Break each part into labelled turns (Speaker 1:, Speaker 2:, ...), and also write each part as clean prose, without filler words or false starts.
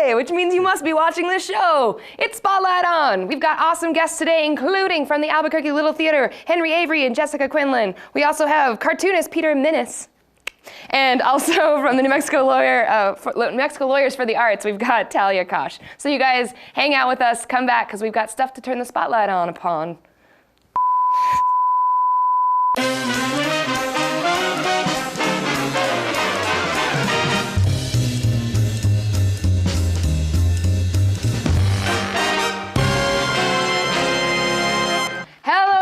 Speaker 1: Friday, which means you must be watching this show. It's Spotlight On. We've got awesome guests today, including from the Albuquerque Little Theater, Henry Avery and Jessica Quinlan. We also have cartoonist Peter Minnis. And also from the New Mexico Lawyers for the Arts, we've got Talia Kosh. So you guys hang out with us, come back, because we've got stuff to turn the spotlight on upon.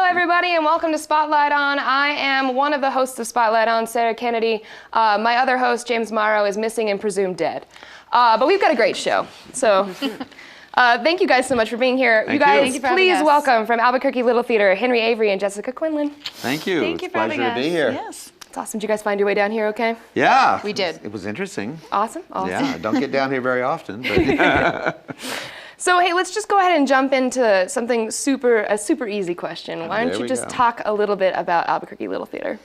Speaker 1: Everybody, and welcome to Spotlight On. I am one of the hosts of Spotlight On, Sarah Kennedy. My other host, James Morrow, is missing and presumed dead. But we've got a great show. So thank you guys so much for being here.
Speaker 2: Thank
Speaker 1: you guys,
Speaker 2: you.
Speaker 1: Please welcome from Albuquerque Little Theater, Henry Avery and Jessica Quinlan.
Speaker 2: Thank you.
Speaker 3: Thank you for having us.
Speaker 2: It's a pleasure to be here.
Speaker 3: Yes.
Speaker 1: It's awesome. Did you guys find your way down here okay?
Speaker 2: Yeah.
Speaker 3: We did.
Speaker 2: It was interesting.
Speaker 1: Awesome.
Speaker 2: Yeah, don't get down here very often. But
Speaker 1: So hey, let's just go ahead and jump into something a super easy question. Why don't you just talk a little bit about Albuquerque Little Theater?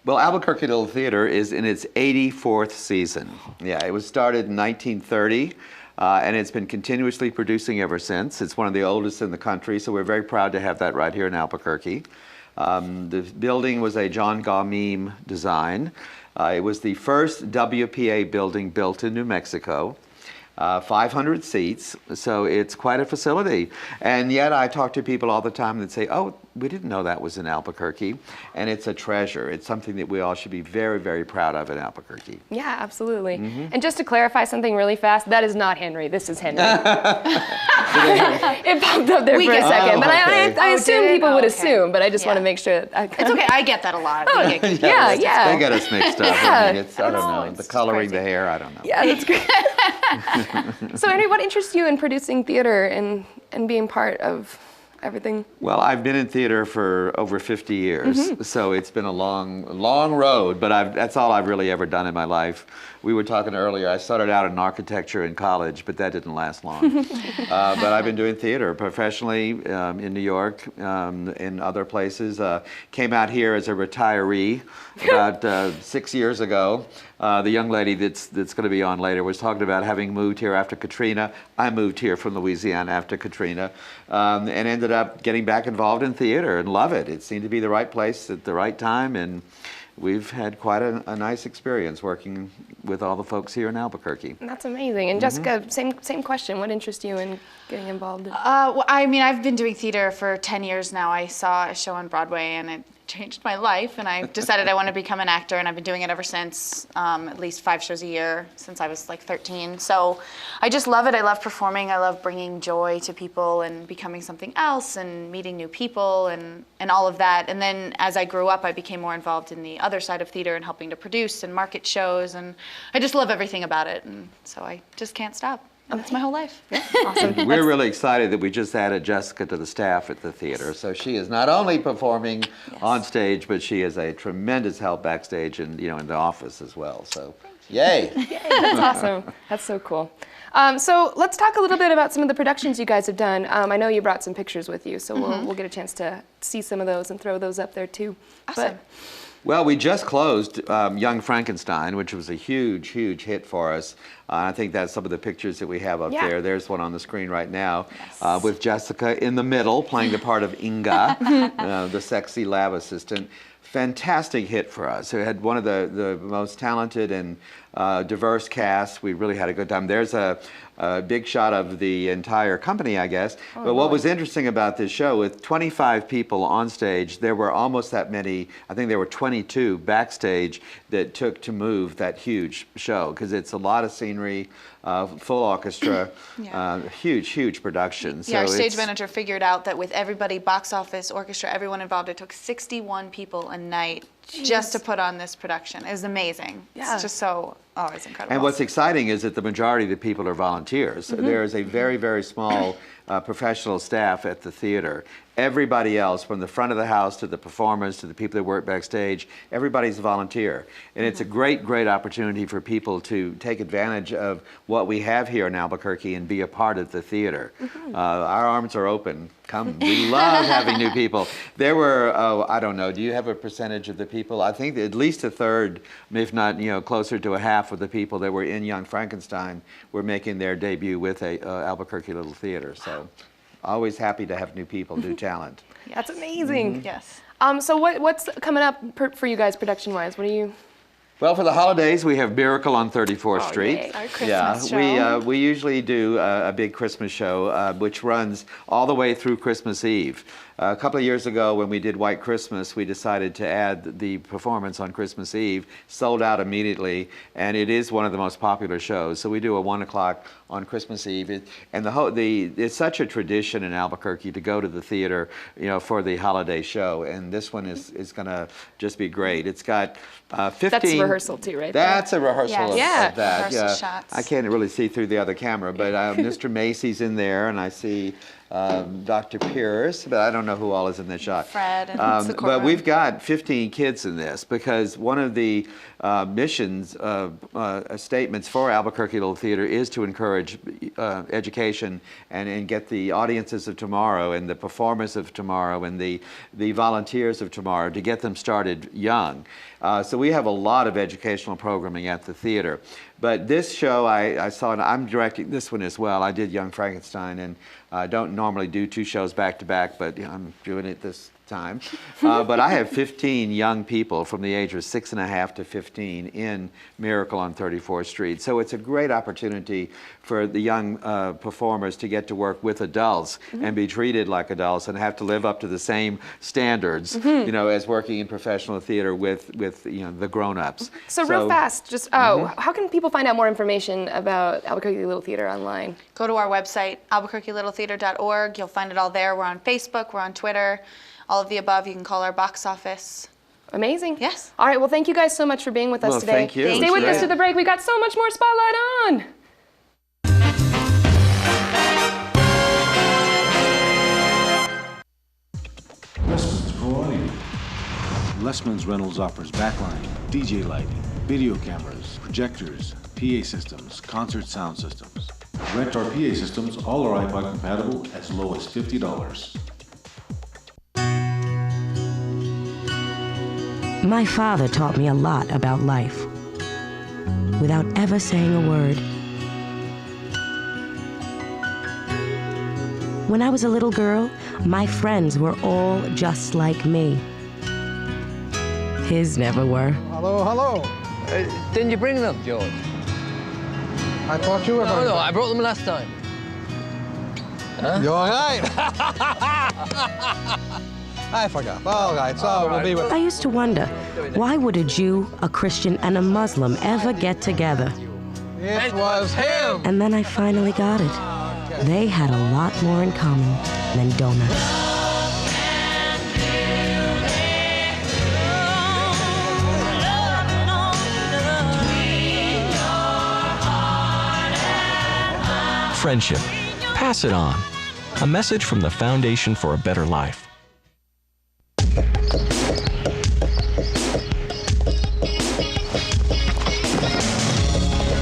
Speaker 2: Well, Albuquerque Little Theater is in its 84th season. Yeah, it was started in 1930, and it's been continuously producing ever since. It's one of the oldest in the country, so we're very proud to have that right here in Albuquerque. The building was a John Gaumeme design. It was the first WPA building built in New Mexico. 500 seats, so it's quite a facility. And yet I talk to people all the time that say, oh, we didn't know that was in Albuquerque. And it's a treasure. It's something that we all should be very, very proud of in Albuquerque.
Speaker 1: Yeah, absolutely. And just to clarify something really fast, that is not Henry. This is Henry. It popped up there for a second. But I assume people would assume, but I just want to make sure that
Speaker 3: it's okay. I get that a lot.
Speaker 1: Yeah.
Speaker 2: They get us mixed up. I mean, I don't know. The coloring, the hair, I don't know.
Speaker 1: Yeah, that's great. So, Henry, what interests you in producing theater and being part of everything?
Speaker 2: Well, I've been in theater for over 50 years, so it's been a long road, but that's all I've really ever done in my life. We were talking earlier, I started out in architecture in college, but that didn't last long. But I've been doing theater professionally in New York, in other places. Came out here as a retiree about 6 years ago. The young lady that's going to be on later was talking about having moved here after Katrina. I moved here from Louisiana after Katrina, and ended up getting back involved in theater and love it. It seemed to be the right place at the right time, and we've had quite a nice experience working with all the folks here in Albuquerque.
Speaker 1: That's amazing. And Jessica, same question. What interests you in getting involved in?
Speaker 3: Well, I mean, I've been doing theater for 10 years now. I saw a show on Broadway, and it changed my life, and I decided I want to become an actor, and I've been doing it ever since, at least 5 shows a year since I was like 13. So I just love it. I love performing. I love bringing joy to people and becoming something else and meeting new people and all of that. And then as I grew up, I became more involved in the other side of theater and helping to produce and market shows, and I just love everything about it, and so I just can't stop. And that's my whole life.
Speaker 1: Yeah. Awesome.
Speaker 2: We're really excited that we just added Jessica to the staff at the theater. So she is not only performing on stage, but she is a tremendous help backstage and in the office as well. So, yay!
Speaker 1: That's awesome. That's so cool. So let's talk a little bit about some of the productions you guys have done. I know you brought some pictures with you, so we'll get a chance to see some of those and throw those up there too.
Speaker 3: Awesome.
Speaker 2: Well, we just closed Young Frankenstein, which was a huge hit for us. I think that's some of the pictures that we have up there. There's one on the screen right now with Jessica in the middle playing the part of Inga, the sexy lab assistant. Fantastic hit for us. It had one of the most talented and diverse casts. We really had a good time. There's a big shot of the entire company, I guess. But what was interesting about this show, with 25 people on stage, there were almost that many, I think there were 22 backstage that took to move that huge show, because it's a lot of scenery, full orchestra, huge production.
Speaker 3: Yeah, our stage manager figured out that with everybody, box office, orchestra, everyone involved, it took 61 people a night just to put on this production. It was amazing. Yeah. It's just so, it's incredible.
Speaker 2: And what's exciting is that the majority of the people are volunteers. There is a very small professional staff at the theater. Everybody else, from the front of the house to the performers to the people that work backstage, everybody's a volunteer. And it's a great opportunity for people to take advantage of what we have here in Albuquerque and be a part of the theater. Our arms are open. Come. We love having new people. There were, I don't know, do you have a percentage of the people. I think at least a third, if not closer to a half of the people that were in Young Frankenstein were making their debut with a Albuquerque Little Theater. So always happy to have new people, new talent.
Speaker 1: That's amazing.
Speaker 3: Yes.
Speaker 1: So what's coming up for you guys production-wise? What are you?
Speaker 2: Well, for the holidays, we have Miracle on 34th Street.
Speaker 1: Yay.
Speaker 3: Our Christmas show.
Speaker 2: We usually do a big Christmas show, which runs all the way through Christmas Eve. A couple of years ago, when we did White Christmas, we decided to add the performance on Christmas Eve. Sold out immediately, and it is one of the most popular shows. So we do a 1 o'clock on Christmas Eve, it's such a tradition in Albuquerque to go to the theater, for the holiday show. And this one is going to just be great. It's got 15.
Speaker 1: That's rehearsal too, right?
Speaker 2: That's a rehearsal of that.
Speaker 3: Rehearsal shots.
Speaker 2: I can't really see through the other camera, but Mr. Macy's in there, and I see Dr. Pierce, but I don't know who all is in that shot.
Speaker 3: Fred and the
Speaker 2: but
Speaker 3: courtroom.
Speaker 2: we've got 15 kids in this because one of the missions statements for Albuquerque Little Theater is to encourage education and get the audiences of tomorrow and the performers of tomorrow and the volunteers of tomorrow to get them started young. So we have a lot of educational programming at the theater. But this show I saw, and I'm directing this one as well. I did Young Frankenstein, and I don't normally do 2 shows back to back, but I'm doing it this time. But I have 15 young people from the age of 6.5 to 15 in Miracle on 34th Street. So it's a great opportunity for the young performers to get to work with adults and be treated like adults and have to live up to the same standards, as working in professional theater with the grown-ups.
Speaker 1: So real fast, just how can people find out more information about Albuquerque Little Theater online?
Speaker 3: Go to our website, albuquerquelittletheater.org. You'll find it all there. We're on Facebook, we're on Twitter, all of the above. You can call our box office.
Speaker 1: Amazing.
Speaker 3: Yes.
Speaker 1: All right, well, thank you guys so much for being with us today.
Speaker 2: Thank you.
Speaker 1: Stay with us to the break. We got so much more Spotlight on.
Speaker 4: Lessman's Pro Audio. Lessman's Rentals offers backline, DJ lighting, video cameras, projectors, PA systems, concert sound systems. Rent our PA systems, all are iPod compatible, as low as $50.
Speaker 5: My father taught me a lot about life, without ever saying a word. When I was a little girl, my friends were all just like me. His never were.
Speaker 6: Hello, hello.
Speaker 7: Didn't you bring them, George?
Speaker 6: I thought you were
Speaker 7: No, no, I brought them last time. Huh?
Speaker 6: You're all right. I forgot. All right, so we'll be with...
Speaker 5: I used to wonder, why would a Jew, a Christian, and a Muslim ever get together?
Speaker 6: It was him.
Speaker 5: And then I finally got it. They had a lot more in common than donuts.
Speaker 8: Friendship. Pass it on. A message from the Foundation for a Better Life.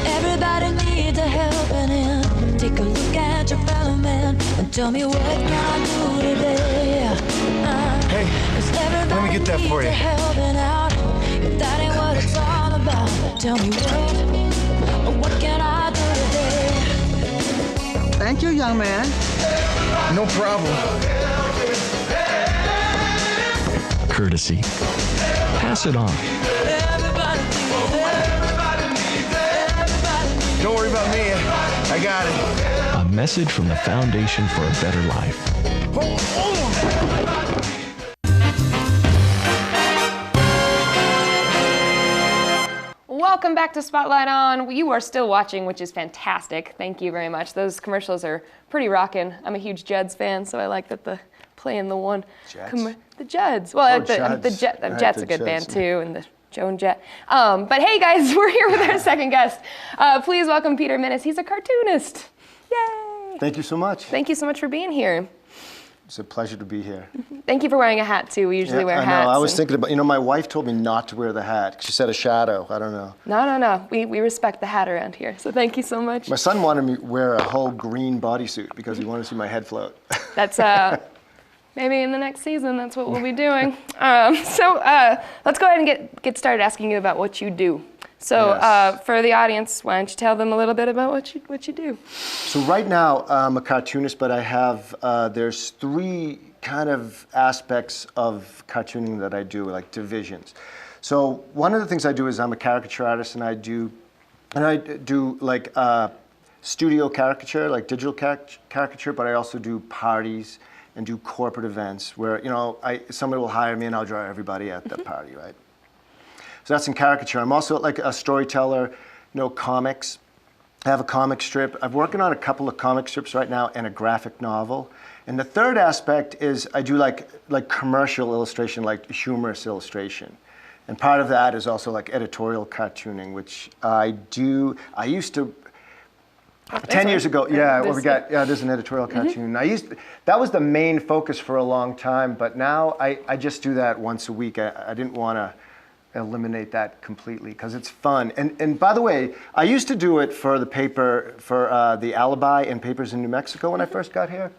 Speaker 9: Everybody needs a helping hand. Take a look at your fellow man and tell me what can I do today.
Speaker 6: Hey, let me get that for you.
Speaker 9: Helping out. If that ain't what it's all about, tell me what can I do today?
Speaker 10: Thank you, young man.
Speaker 6: No problem.
Speaker 8: Courtesy. Pass it on.
Speaker 6: Don't worry about me. I got it.
Speaker 8: A message from the Foundation for a Better Life.
Speaker 1: Welcome back to Spotlight On. You are still watching, which is fantastic. Thank you very much. Those commercials are pretty rockin'. I'm a huge Judds fan, so I like that the playing the one. The Judds. Well, Jet's a good band too, and the Joan Jett. But hey guys, we're here with our second guest. Please welcome Peter Minnis. He's a cartoonist. Yay!
Speaker 11: Thank you so much.
Speaker 1: Thank you so much for being here.
Speaker 11: It's a pleasure to be here.
Speaker 1: Thank you for wearing a hat too. We usually wear hats.
Speaker 11: I know. I was thinking about, my wife told me not to wear the hat. She said a shadow. I don't know.
Speaker 1: No. We respect the hat around here. So thank you so much.
Speaker 11: My son wanted me to wear a whole green bodysuit because he wanted to see my head float.
Speaker 1: That's maybe in the next season, that's what we'll be doing. So let's go ahead and get started asking you about what you do. So for the audience, why don't you tell them a little bit about what you do?
Speaker 11: So right now, I'm a cartoonist, but I have, there's 3 kind of aspects of cartooning that I do, like divisions. So one of the things I do is I'm a caricature artist, and I do like studio caricature, like digital caricature, but I also do parties and do corporate events where, you know, somebody will hire me and I'll draw everybody at the party, right? So that's in caricature. I'm also like a storyteller, you know, comics. I have a comic strip. I'm working on a couple of comic strips right now and a graphic novel. And the third aspect is I do like commercial illustration, like humorous illustration. And part of that is also like editorial cartooning, which I do. I used to, 10 years ago, there's an editorial cartoon. That was the main focus for a long time, but now I just do that once a week. I didn't want to eliminate that completely because it's fun. And by the way, I used to do it for the paper, for the Alibi and papers in New Mexico when I first got here.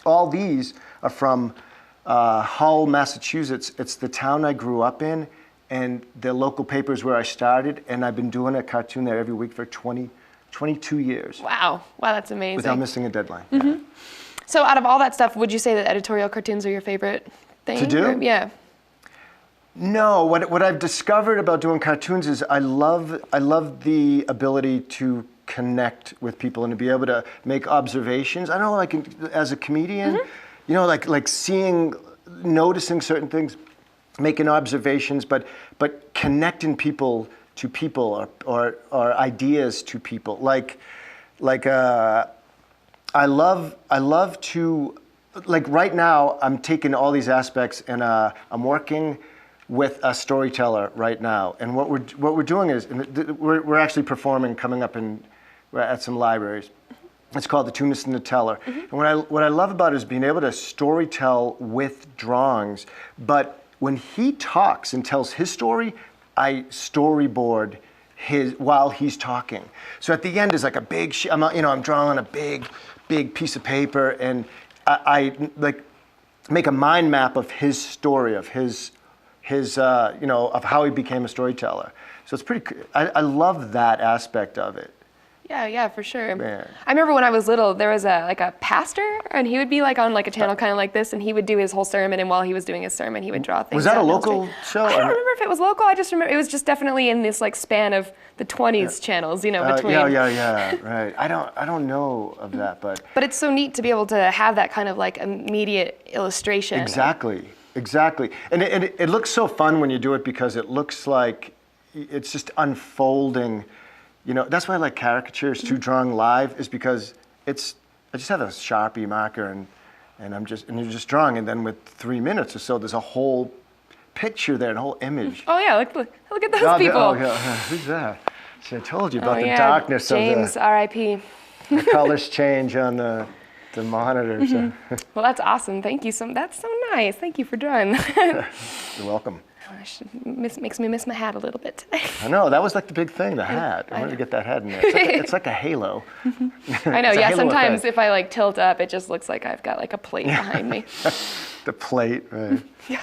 Speaker 11: All these are from Hull, Massachusetts. It's the town I grew up in, and the local papers where I started, and I've been doing a cartoon there every week for 22 years.
Speaker 1: Wow, that's amazing.
Speaker 11: Without missing a deadline.
Speaker 1: Mm-hmm. Yeah. So out of all that stuff, would you say that editorial cartoons are your favorite thing?
Speaker 11: To do?
Speaker 1: Or, yeah.
Speaker 11: No, what I've discovered about doing cartoons is I love the ability to connect with people and to be able to make observations. I don't know, like as a comedian, you know, like noticing certain things, making observations, but connecting people to people or ideas to people. I love to, like right now, I'm taking all these aspects and I'm working with a storyteller right now. And what we're doing is, we're actually performing coming up at some libraries. It's called The Tunist and the Teller. And what I love about it is being able to storytell with drawings, but when he talks and tells his story, I storyboard while he's talking. So at the end is like a big, I'm drawing a big piece of paper, and I like make a mind map of his story, of his of how he became a storyteller. So it's pretty. I love that aspect of it.
Speaker 1: Yeah, for sure.
Speaker 11: Man.
Speaker 1: I remember when I was little, there was a pastor, and he would be like on like a channel kind of like this, and he would do his whole sermon, and while he was doing his sermon, he would draw things.
Speaker 11: Was that a local show?
Speaker 1: I don't remember if it was local. I just remember it was just definitely in this like span of the 20s channels, you know, between.
Speaker 11: Right. I don't know of that, but.
Speaker 1: But it's so neat to be able to have that kind of like immediate illustration.
Speaker 11: Exactly. And it looks so fun when you do it because it looks like it's just unfolding. You know, that's why I like caricatures too, drawing live, is because I just have a Sharpie marker and you're just drawing, and then with 3 minutes or so, there's a whole picture there, a whole image.
Speaker 1: Oh yeah, look at those people.
Speaker 11: Who's that? See, I told you about the darkness
Speaker 1: James,
Speaker 11: of
Speaker 1: R.I.P.
Speaker 11: The colors change on the monitors.
Speaker 1: Well, that's awesome. Thank you. That's so nice. Thank you for drawing that.
Speaker 11: You're welcome.
Speaker 1: Makes me miss my hat a little bit today.
Speaker 11: I know, that was like the big thing, the hat. I wanted to get that hat in there. It's like a halo.
Speaker 1: I know, yeah, sometimes if I like tilt up, it just looks like I've got like a plate behind me.
Speaker 11: The plate, right.
Speaker 1: Yeah.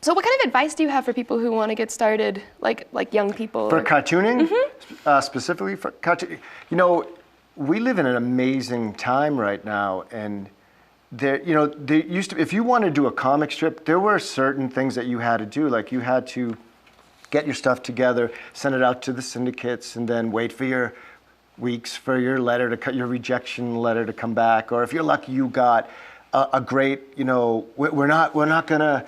Speaker 1: So what kind of advice do you have for people who want to get started, like young people?
Speaker 11: For cartooning? Specifically for cartooning? You know, we live in an amazing time right now, and there used to, if you wanted to do a comic strip, there were certain things that you had to do. Like you had to get your stuff together, send it out to the syndicates, and then wait for your weeks for your your rejection letter to come back. Or if you're lucky, you got a great, we're not gonna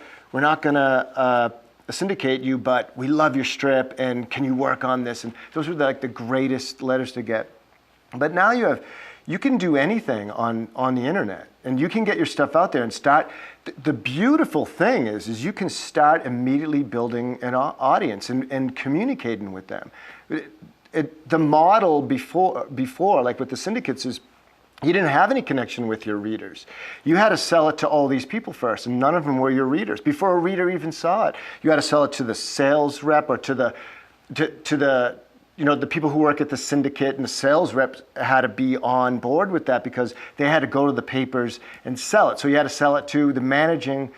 Speaker 11: syndicate you, but we love your strip, and can you work on this? And those were like the greatest letters to get. But now you can do anything on the internet, and you can get your stuff out there and start. The beautiful thing is you can start immediately building an audience and communicating with them. The model before, like with the syndicates, is you didn't have any connection with your readers. You had to sell it to all these people first, and none of them were your readers. Before a reader even saw it, you had to sell it to the sales rep or to the the people who work at the syndicate and the sales reps had to be on board with that because they had to go to the papers and sell it. So you had to sell it to the managing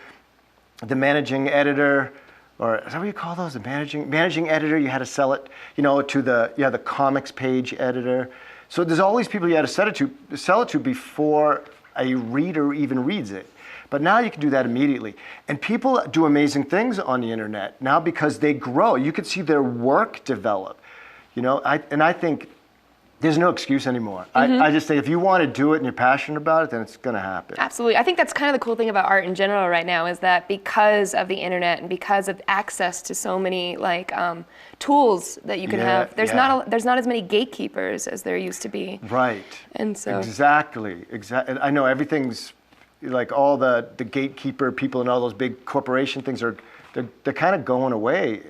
Speaker 11: editor, or is that what you call those? The managing editor. You had to sell it, to the comics page editor. So there's all these people you had to sell it to before a reader even reads it. But now you can do that immediately. And people do amazing things on the internet now because they grow. You can see their work develop. I think there's no excuse anymore. I just think if you want to do it and you're passionate about it, then it's going to happen.
Speaker 1: Absolutely. I think that's kind of the cool thing about art in general right now is that because of the internet and because of access to so many tools that you can have, there's not as many gatekeepers as there used to be.
Speaker 11: Right.
Speaker 1: And so
Speaker 11: Exactly. I know everything's like all the gatekeeper people and all those big corporation things they're kind of going away,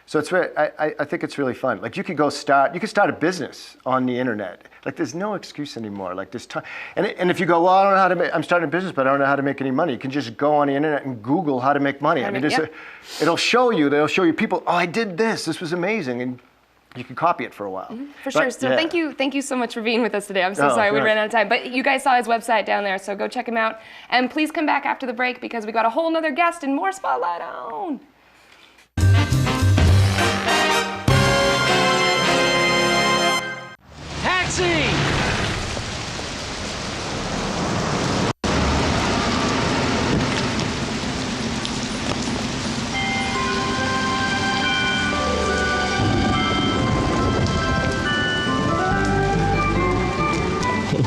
Speaker 11: So it's I think it's really fun. Like you could start a business on the internet. Like there's no excuse anymore. Like there's time. And if you go, well, I don't know how to make, I'm starting a business, but I don't know how to make any money. You can just go on the internet and Google how to make money. They'll show you people, oh, I did this. This was amazing. And you can copy it for a while.
Speaker 1: For sure. So thank you so much for being with us today. I'm so sorry we ran out of time. But you guys saw his website down there, so go check him out. And please come back after the break because we got a whole nother guest and more Spotlight On.
Speaker 12: Taxi!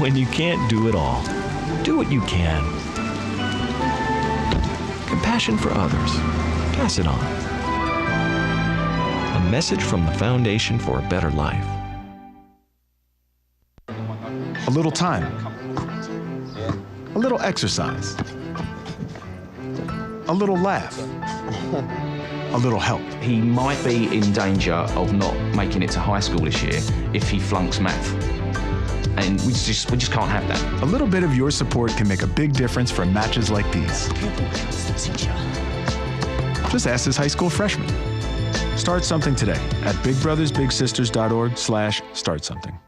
Speaker 8: When you can't do it all, do what you can. Compassion for others. Pass it on. A message from the Foundation for a Better Life.
Speaker 13: A little time. A little exercise. A little laugh. A little help.
Speaker 14: He might be in danger of not making it to high school this year if he flunks math. And we just can't have that.
Speaker 13: A little bit of your support can make a big difference for matches like these. Just ask this high school freshman. Start something today at bigbrothersbigsisters.org/startsomething.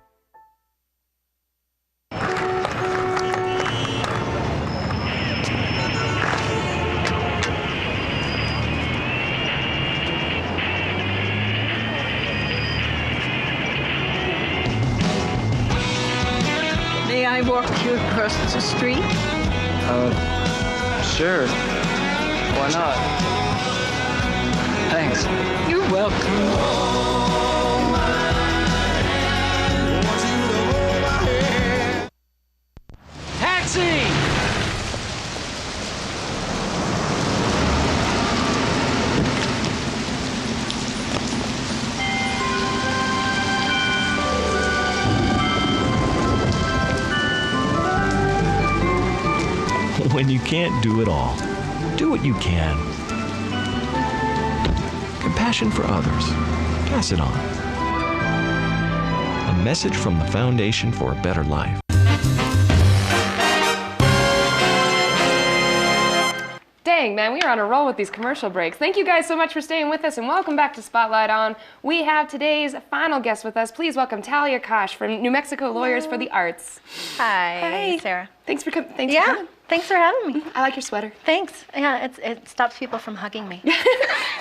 Speaker 15: May I walk you across the street?
Speaker 16: Sure. Why not? Thanks.
Speaker 15: You're welcome.
Speaker 12: Taxi!
Speaker 8: When you can't do it all, do what you can. Compassion for others. Pass it on. A message from the Foundation for a Better Life.
Speaker 1: Dang, man, we are on a roll with these commercial breaks. Thank you guys so much for staying with us and welcome back to Spotlight On. We have today's final guest with us. Please welcome Talia Kosh from New Mexico Lawyers for the Arts.
Speaker 17: Hi, Sarah.
Speaker 1: Thanks for coming.
Speaker 17: Thanks for having me.
Speaker 1: I like your sweater.
Speaker 17: Thanks. Yeah, it stops people from hugging me.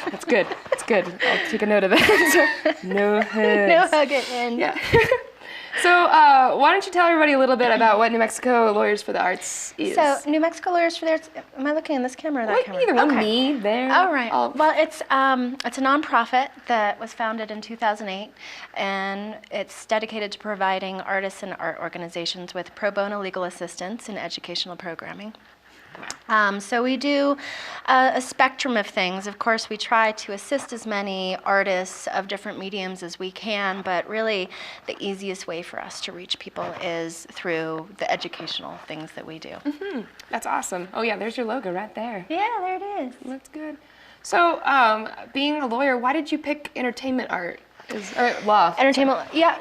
Speaker 1: That's good. That's good. I'll take a note of that. No hugs.
Speaker 17: No hugging.
Speaker 1: Yeah. So why don't you tell everybody a little bit about what New Mexico Lawyers for the Arts is?
Speaker 17: So New Mexico Lawyers for the Arts, am I looking in this camera or that camera?
Speaker 1: Either one, me, there.
Speaker 17: All right. Well, it's a nonprofit that was founded in 2008, and it's dedicated to providing artists and art organizations with pro bono legal assistance in educational programming. So we do a spectrum of things. Of course, we try to assist as many artists of different mediums as we can, but really the easiest way for us to reach people is through the educational things that we do.
Speaker 1: Mm-hmm. That's awesome. Oh yeah, there's your logo right there.
Speaker 17: Yeah, there it is.
Speaker 1: That's good. So, being a lawyer, why did you pick entertainment art? Or law?
Speaker 17: Entertainment, yeah.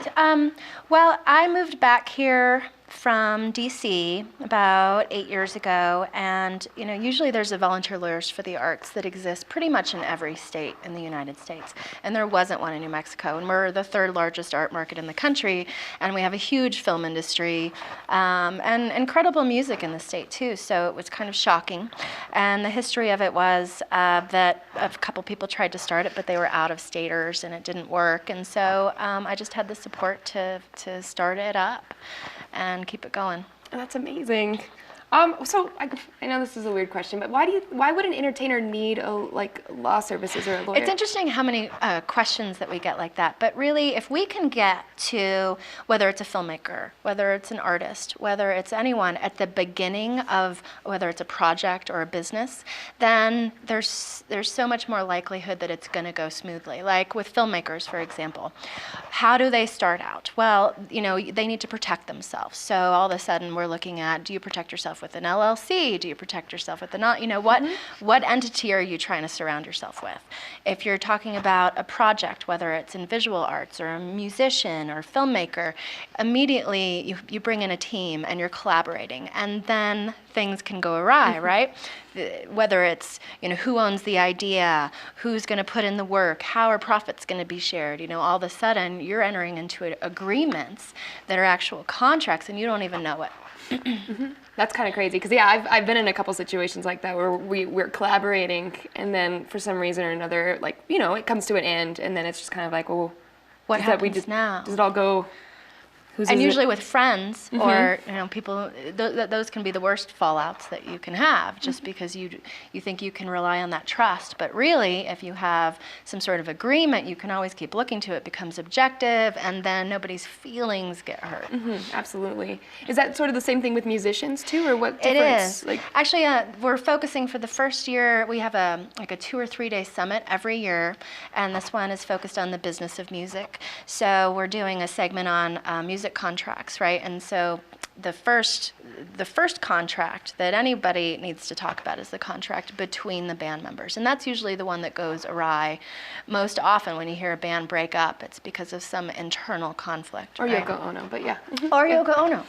Speaker 17: Well, I moved back here from DC about 8 years ago, and usually there's a volunteer lawyers for the arts that exists pretty much in every state in the United States, and there wasn't one in New Mexico. And we're the third largest art market in the country, and we have a huge film industry and incredible music in the state too. So it was kind of shocking. And the history of it was that a couple people tried to start it, but they were out-of-staters and it didn't work. And so I just had the support to start it up and keep it going.
Speaker 1: That's amazing. So I know this is a weird question, but why would an entertainer need law services or a lawyer?
Speaker 17: It's interesting how many questions that we get like that. But really, if we can get to whether it's a filmmaker, whether it's an artist, whether it's anyone at the beginning of whether it's a project or a business, then there's so much more likelihood that it's going to go smoothly. Like with filmmakers, for example, how do they start out? Well, they need to protect themselves. So all of a sudden, we're looking at, do you protect yourself with an LLC? Do you protect yourself with what entity are you trying to surround yourself with? If you're talking about a project, whether it's in visual arts or a musician or filmmaker, immediately you bring in a team and you're collaborating, and then things can go awry, right? Whether it's who owns the idea, who's going to put in the work, how are profits going to be shared, all of a sudden you're entering into agreements that are actual contracts and you don't even know it.
Speaker 1: That's kind of crazy, because I've been in a couple situations like that where we're collaborating, and then for some reason or another, it comes to an end, and then it's just kind of like, well,
Speaker 17: what happens now?
Speaker 1: Does it all go?
Speaker 17: And usually with friends or people, those can be the worst fallouts that you can have, just because you think you can rely on that trust. But really, if you have some sort of agreement, you can always keep looking to it, becomes objective, and then nobody's feelings get hurt.
Speaker 1: Absolutely. Is that sort of the same thing with musicians too, or what difference?
Speaker 17: It is. Actually, we're focusing for the first year. We have a 2 or 3 day summit every year, and this one is focused on the business of music. So we're doing a segment on music contracts, right? And so the first contract that anybody needs to talk about is the contract between the band members, and that's usually the one that goes awry most often. When you hear a band break up, it's because of some internal conflict.
Speaker 1: Or
Speaker 17: right?
Speaker 1: Yoko Ono, but yeah.
Speaker 17: Or Yoko Ono.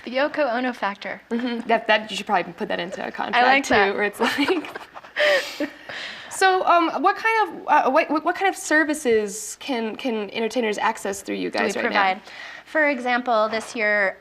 Speaker 17: The Yoko Ono factor.
Speaker 1: That you should probably put that into a contract
Speaker 17: I like
Speaker 1: too,
Speaker 17: that.
Speaker 1: where it's like. So, what kind of services can entertainers access through you guys
Speaker 17: do we
Speaker 1: right
Speaker 17: provide?
Speaker 1: now?
Speaker 17: For example, this year,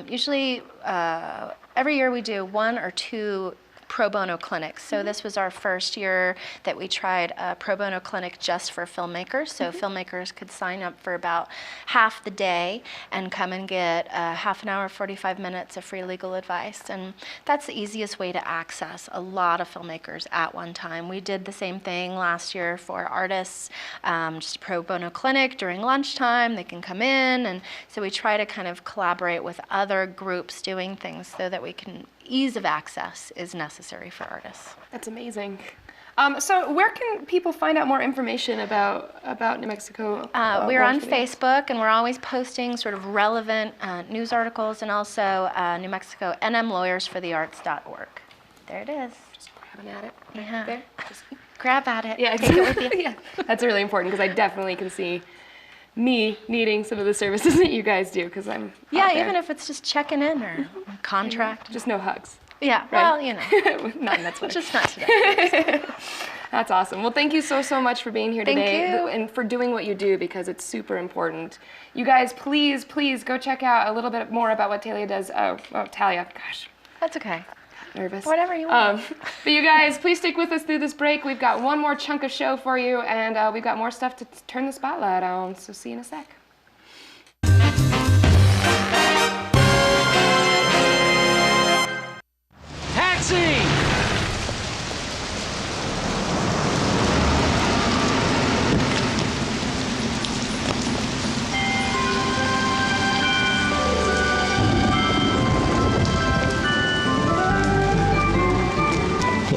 Speaker 17: usually every year we do 1 or 2 pro bono clinics. So this was our first year that we tried a pro bono clinic just for filmmakers. So filmmakers could sign up for about half the day and come and get half an hour, 45 minutes of free legal advice. And that's the easiest way to access a lot of filmmakers at one time. We did the same thing last year for artists, just a pro bono clinic during lunchtime. They can come in, and so we try to kind of collaborate with other groups doing things so that we can ease of access is necessary for artists.
Speaker 1: That's amazing. So where can people find out more information about New Mexico?
Speaker 17: We're on Facebook, and we're always posting sort of relevant news articles, and also New Mexico NMLawyersForTheArts.org. There it is.
Speaker 1: Just grabbing at it.
Speaker 17: Yeah.
Speaker 1: There. Just
Speaker 17: grab at it.
Speaker 1: Yeah,
Speaker 17: Take it with you.
Speaker 1: Yeah. That's really important, because I definitely can see me needing some of the services that you guys do, because I'm out there.
Speaker 17: Even if it's just checking in or a contract.
Speaker 1: Just no hugs.
Speaker 17: Yeah,
Speaker 1: right?
Speaker 17: Well,
Speaker 1: not in that sweater.
Speaker 17: Just not today.
Speaker 1: That's awesome. Well, thank you so much for being here
Speaker 17: Thank
Speaker 1: today
Speaker 17: you.
Speaker 1: and for doing what you do, because it's super important. You guys, please go check out a little bit more about what Talia does. Talia, gosh.
Speaker 17: That's okay.
Speaker 1: Nervous.
Speaker 17: Whatever you want.
Speaker 1: But you guys, please stick with us through this break. We've got one more chunk of show for you, and we've got more stuff to turn the spotlight on. So see you in a sec.
Speaker 12: Taxi!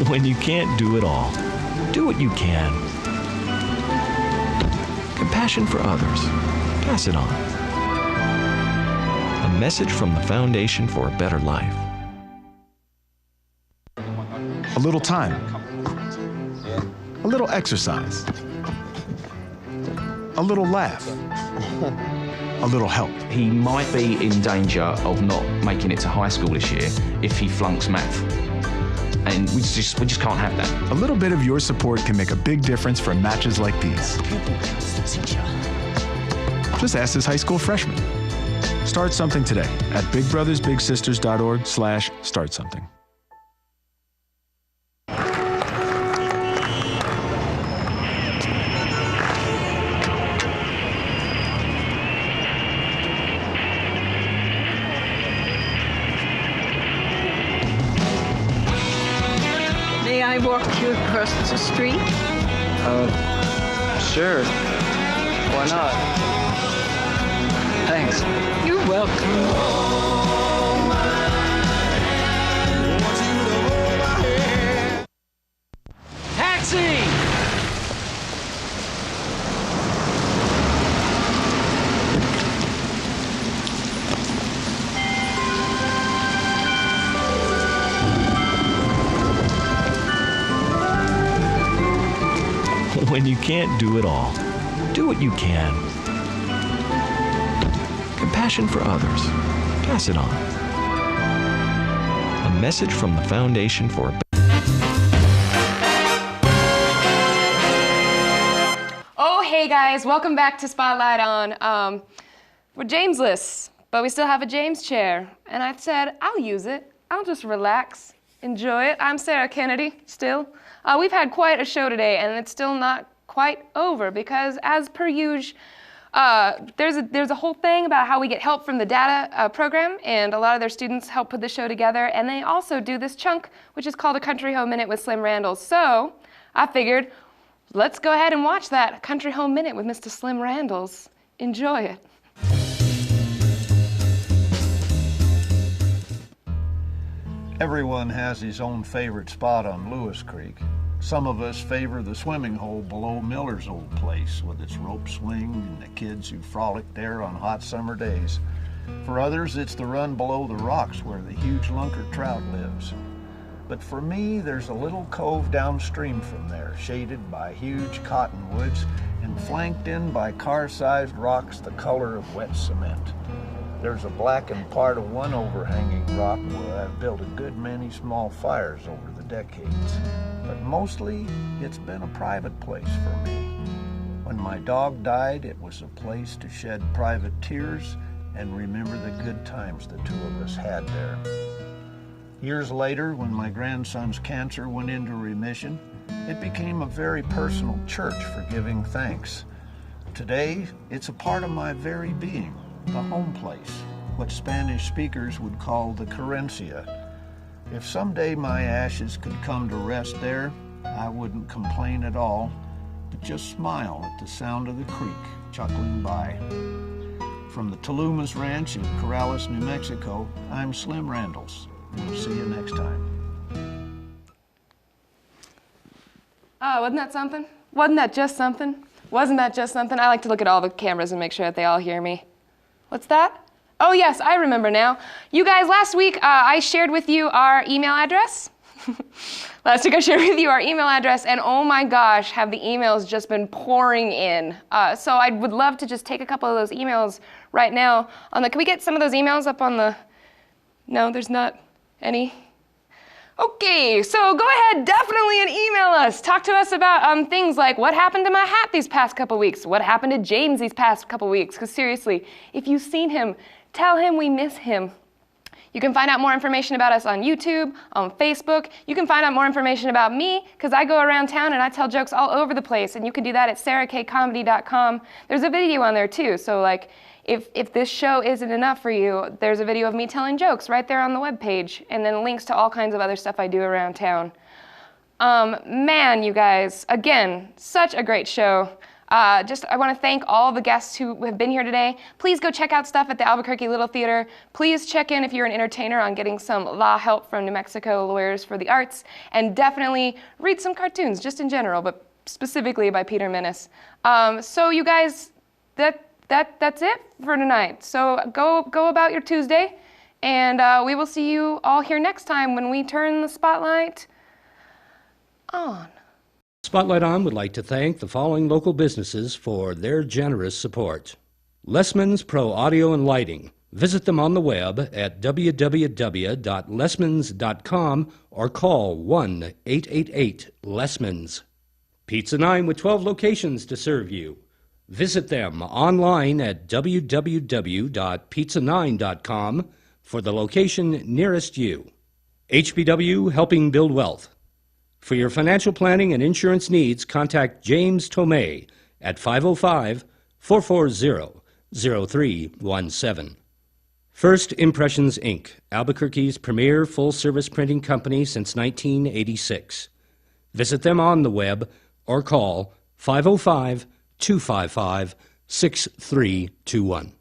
Speaker 8: When you can't do it all, do what you can. Compassion for others. Pass it on. A message from the Foundation for a Better Life.
Speaker 4: A little time. A little exercise. A little laugh.
Speaker 13: a little help.
Speaker 14: He might be in danger of not making it to high school this year if he flunks math. And we just can't have that.
Speaker 13: A little bit of your support can make a big difference for matches like these. Just ask this high school freshman. Start something today at bigbrothersbigsisters.org/startsomething.
Speaker 15: May I walk you across the street?
Speaker 16: Sure. Why not? Thanks.
Speaker 15: You're welcome.
Speaker 12: Taxi!
Speaker 8: When you can't do it all, do what you can. Compassion for others. Pass it on. A message from the Foundation for...
Speaker 1: Oh, hey guys, welcome back to Spotlight On. We're Jamesless, but we still have a James chair. And I said, I'll use it. I'll just relax, enjoy it. I'm Sarah Kennedy, still. We've had quite a show today, and it's still not quite over because, as per usual, there's a whole thing about how we get help from the data program, and a lot of their students help put the show together, and they also do this chunk, which is called a Country Home Minute with Slim Randles. So I figured, let's go ahead and watch that Country Home Minute with Mr. Slim Randles. Enjoy it.
Speaker 18: Everyone has his own favorite spot on Lewis Creek. Some of us favor the swimming hole below Miller's old place with its rope swing and the kids who frolic there on hot summer days. For others, it's the run below the rocks where the huge lunker trout lives. But for me, there's a little cove downstream from there, shaded by huge cottonwoods and flanked in by car-sized rocks the color of wet cement. There's a blackened part of one overhanging rock where I've built a good many small fires over the decades. But mostly, it's been a private place for me. When my dog died, it was a place to shed private tears and remember the good times the two of us had there. Years later, when my grandson's cancer went into remission, it became a very personal church for giving thanks. Today, it's a part of my very being. The home place, what Spanish speakers would call the querencia. If someday my ashes could come to rest there, I wouldn't complain at all, but just smile at the sound of the creek chuckling by. From the Tolumas Ranch in Corrales, New Mexico, I'm Slim Randles. We'll see you next time.
Speaker 1: Oh, wasn't that something? Wasn't that just something? Wasn't that just something? I like to look at all the cameras and make sure that they all hear me. What's that? Oh yes, I remember now. You guys, last week I shared with you our email address. Last week I shared with you our email address, and oh my gosh, have the emails just been pouring in. So I would love to just take a couple of those emails right now. Can we get some of those emails up on the... No, there's not any. Okay, so go ahead, definitely, and email us. Talk to us about things like what happened to my hat these past couple weeks, what happened to James these past couple weeks, because seriously, if you've seen him, tell him we miss him. You can find out more information about us on YouTube, on Facebook. You can find out more information about me, because I go around town and I tell jokes all over the place, and you can do that at sarahkcomedy.com. There's a video on there too, so like, if this show isn't enough for you, there's a video of me telling jokes right there on the webpage, and then links to all kinds of other stuff I do around town. Man, you guys, again, such a great show. I want to thank all the guests who have been here today. Please go check out stuff at the Albuquerque Little Theater. Please check in if you're an entertainer on getting some law help from New Mexico Lawyers for the Arts, and definitely read some cartoons, just in general, but specifically by Peter Menace. So you guys, that's it for tonight. So go about your Tuesday, and we will see you all here next time when we turn the spotlight on.
Speaker 19: Spotlight On would like to thank the following local businesses for their generous support. Lessman's Pro Audio and Lighting. Visit them on the web at www.lessmans.com or call 1-888-LESSMANS. Pizza 9 with 12 locations to serve you. Visit them online at www.pizza9.com for the location nearest you. HBW Helping Build Wealth. For your financial planning and insurance needs, contact James Tomei at 505-440-0317. First Impressions, Inc., Albuquerque's premier full-service printing company since 1986. Visit them on the web or call 505-255-6321.